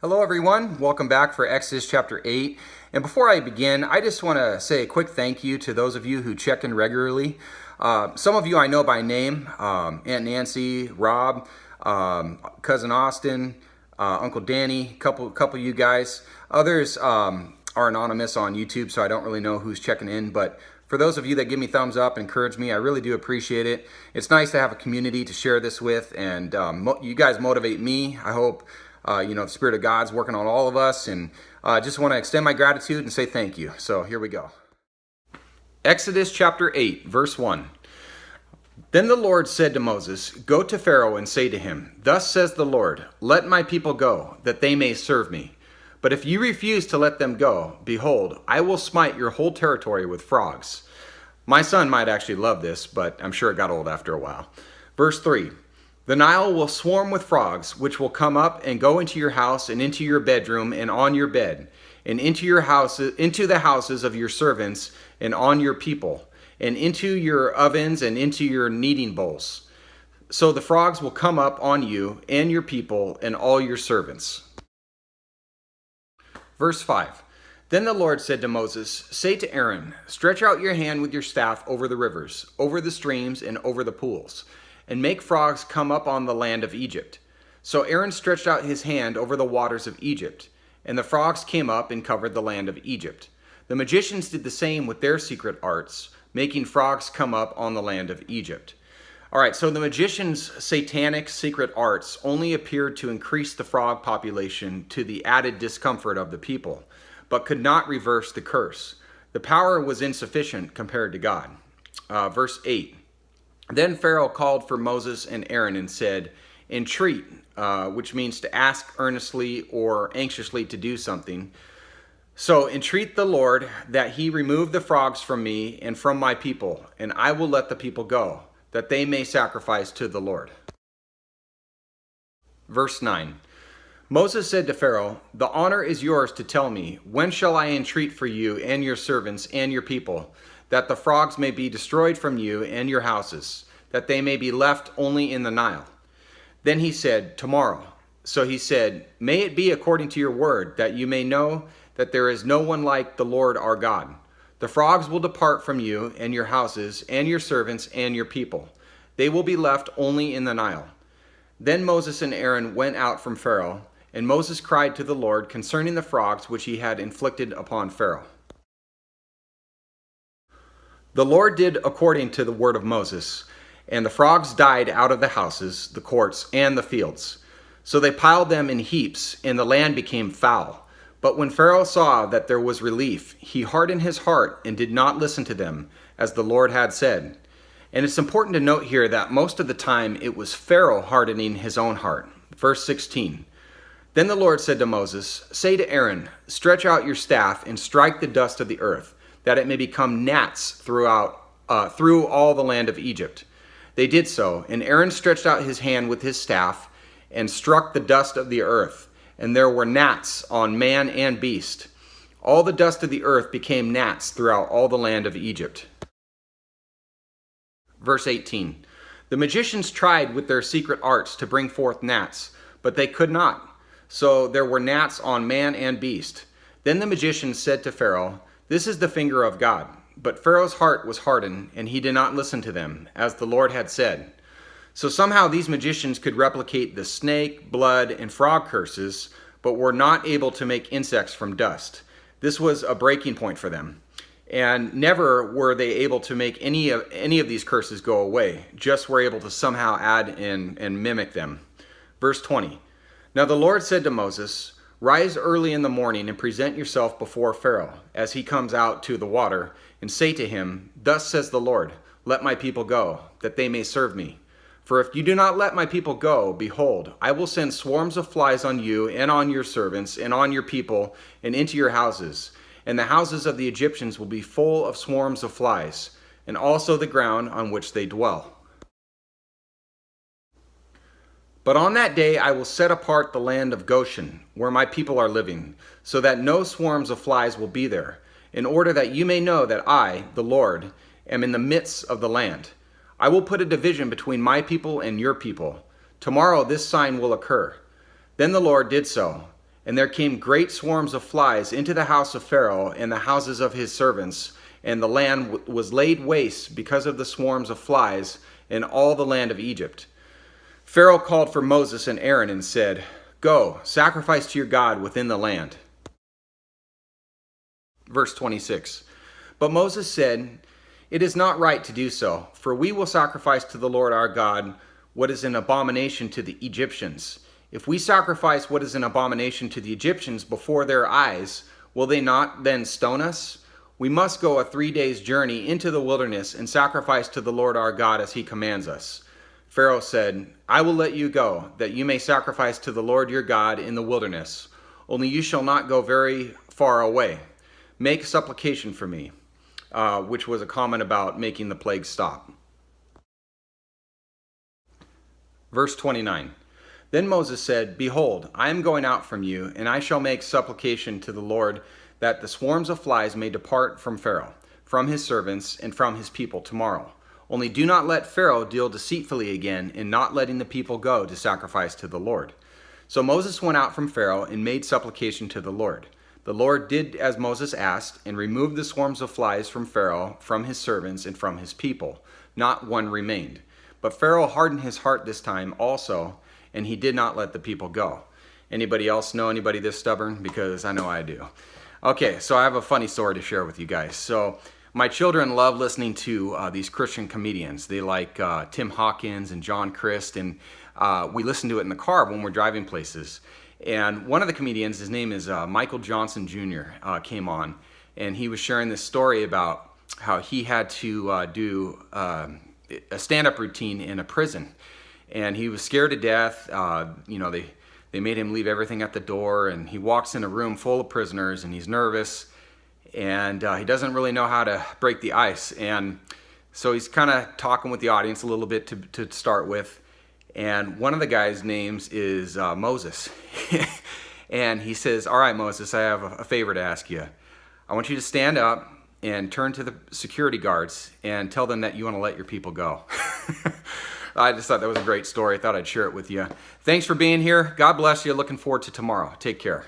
Hello everyone, welcome back for Exodus chapter 8. And before I begin, I just want to say a quick thank you to those of you who check in regularly. Some of you I know by name, Aunt Nancy, Rob, Cousin Austin, Uncle Danny, couple of you guys. Others are anonymous on YouTube, so I don't really know who's checking in, but for those of you that give me thumbs up and encourage me, I really do appreciate it. It's nice to have a community to share this with, and you guys motivate me. I hope the Spirit of God's working on all of us, and just want to extend my gratitude and say thank you. So here we go. Exodus chapter 8, verse 1. Then the Lord said to Moses, "Go to Pharaoh and say to him, 'Thus says the Lord, let my people go, that they may serve me. But if you refuse to let them go, behold, I will smite your whole territory with frogs.'" My son might actually love this, but I'm sure it got old after a while. Verse 3. "The Nile will swarm with frogs, which will come up and go into your house and into your bedroom and on your bed, and into the houses of your servants and on your people, and into your ovens and into your kneading bowls. So the frogs will come up on you and your people and all your servants." Verse 5. Then the Lord said to Moses, "Say to Aaron, stretch out your hand with your staff over the rivers, over the streams, and over the pools, and make frogs come up on the land of Egypt." So Aaron stretched out his hand over the waters of Egypt, and the frogs came up and covered the land of Egypt. The magicians did the same with their secret arts, making frogs come up on the land of Egypt. All right, so the magicians' satanic secret arts only appeared to increase the frog population to the added discomfort of the people, but could not reverse the curse. The power was insufficient compared to God. Verse 8. Then Pharaoh called for Moses and Aaron and said, "Entreat," which means to ask earnestly or anxiously to do something. "So entreat the Lord that he remove the frogs from me and from my people, and I will let the people go, that they may sacrifice to the Lord." Verse 9. Moses said to Pharaoh, "The honor is yours to tell me, when shall I entreat for you and your servants and your people, that the frogs may be destroyed from you and your houses, that they may be left only in the Nile?" Then he said, "Tomorrow." So he said, "May it be according to your word, that you may know that there is no one like the Lord our God. The frogs will depart from you and your houses and your servants and your people. They will be left only in the Nile." Then Moses and Aaron went out from Pharaoh, and Moses cried to the Lord concerning the frogs which he had inflicted upon Pharaoh. The Lord did according to the word of Moses, and the frogs died out of the houses, the courts, and the fields. So they piled them in heaps, and the land became foul. But when Pharaoh saw that there was relief, he hardened his heart and did not listen to them, as the Lord had said. And it's important to note here that most of the time it was Pharaoh hardening his own heart. Verse 16. Then the Lord said to Moses, "Say to Aaron, stretch out your staff and strike the dust of the earth, that it may become gnats through all the land of Egypt." They did so, and Aaron stretched out his hand with his staff and struck the dust of the earth, and there were gnats on man and beast. All the dust of the earth became gnats throughout all the land of Egypt. Verse 18. The magicians tried with their secret arts to bring forth gnats, but they could not. So there were gnats on man and beast. Then the magicians said to Pharaoh, "This is the finger of God." But Pharaoh's heart was hardened, and he did not listen to them, as the Lord had said. So somehow these magicians could replicate the snake, blood, and frog curses, but were not able to make insects from dust. This was a breaking point for them. And never were they able to make any of these curses go away, just were able to somehow add and mimic them. Verse 20. Now the Lord said to Moses, "Rise early in the morning and present yourself before Pharaoh as he comes out to the water, and say to him, 'Thus says the Lord, let my people go, that they may serve me. For if you do not let my people go, behold, I will send swarms of flies on you and on your servants and on your people and into your houses. And the houses of the Egyptians will be full of swarms of flies, and also the ground on which they dwell. But on that day I will set apart the land of Goshen, where my people are living, so that no swarms of flies will be there, in order that you may know that I, the Lord, am in the midst of the land. I will put a division between my people and your people. Tomorrow this sign will occur." Then the Lord did so, And there came great swarms of flies into the house of Pharaoh and the houses of his servants, and the land was laid waste because of the swarms of flies in all the land of Egypt. Pharaoh called for Moses and Aaron and said, "Go, sacrifice to your God within the land." Verse 26. But Moses said, "It is not right to do so, for we will sacrifice to the Lord our God what is an abomination to the Egyptians. If we sacrifice what is an abomination to the Egyptians before their eyes, will they not then stone us? We must go a 3 days' journey into the wilderness and sacrifice to the Lord our God as he commands us." Pharaoh said, "I will let you go, that you may sacrifice to the Lord your God in the wilderness. Only you shall not go very far away. Make supplication for me," which was a comment about making the plague stop. Verse 29. Then Moses said, "Behold, I am going out from you, and I shall make supplication to the Lord that the swarms of flies may depart from Pharaoh, from his servants, and from his people tomorrow. Only do not let Pharaoh deal deceitfully again in not letting the people go to sacrifice to the Lord." So Moses went out from Pharaoh and made supplication to the Lord. The Lord did as Moses asked, and removed the swarms of flies from Pharaoh, from his servants, and from his people. Not one remained. But Pharaoh hardened his heart this time also, and he did not let the people go. Anybody else know anybody this stubborn? Because I know I do. Okay, so I have a funny story to share with you guys. So my children love listening to these Christian comedians. They like Tim Hawkins and John Crist, and we listen to it in the car when we're driving places. And one of the comedians, his name is Michael Johnson Jr., came on, and he was sharing this story about how he had to do a stand-up routine in a prison. And he was scared to death. They made him leave everything at the door, and he walks in a room full of prisoners, and he's nervous, and he doesn't really know how to break the ice. And so he's kind of talking with the audience a little bit to start with. And one of the guys' names is Moses. And he says, "All right, Moses, I have a favor to ask you. I want you to stand up and turn to the security guards and tell them that you want to let your people go." I just thought that was a great story. I thought I'd share it with you. Thanks for being here. God bless you. Looking forward to tomorrow. Take care.